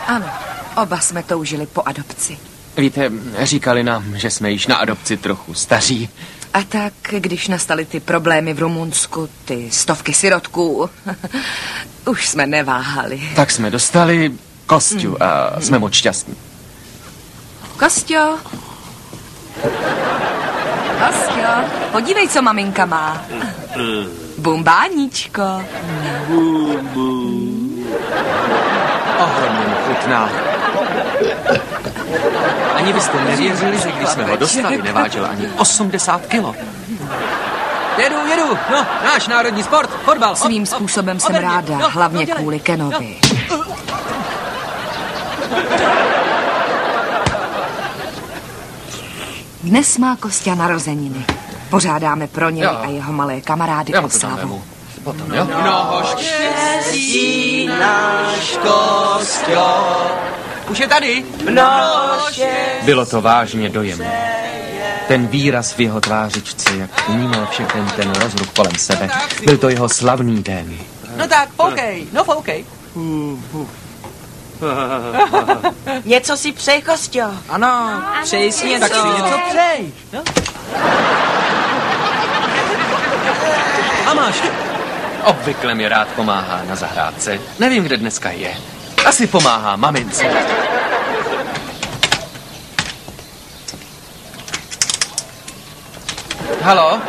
Ano, oba jsme toužili po adopci. Víte, říkali nám, že jsme již na adopci trochu staří. A tak, když nastaly ty problémy v Rumunsku, ty stovky sirotků, už jsme neváhali. Tak jsme dostali Kosťu a jsme moc šťastní. Kosťo, podívej, co maminka má. Bumbáníčko. Ohromně mu chutná. Ani byste nevěřili, že když jsme ho dostali, nevážil ani 80 kilo. Jedu, no, náš národní sport, fotbal. Svým způsobem jsem ráda, hlavně kvůli Kenovi. Dnes má Kostya narozeniny. Pořádáme pro něj a jeho malé kamarády oslavu. Potom, jo? Mnoho štěstí, náš Kostyo. Už je tady. Bylo to vážně dojemné. Ten výraz v jeho tvářičce, jak vnímal všechen ten rozruch kolem sebe. Byl to jeho slavný den. No tak, foukej, foukej. Něco si přej, Kostyo. Ano, přeji si něco. Tak si něco přej. No? A máš. Obvykle mi rád pomáhá na zahrádce. Nevím, kde dneska je. Asi pomáhá mamince. Haló?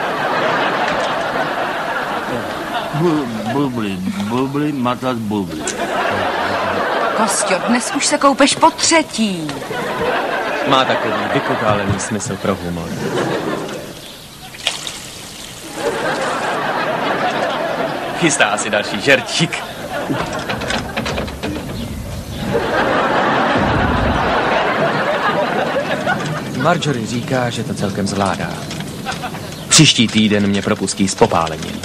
Bubli, matat bubli. Kostyo, dnes už se koupeš po třetí. Má takový vykutálený smysl pro humor. Chystá si další žertík. Marjorie říká, že to celkem zvládá. Příští týden mě propustí s popálením.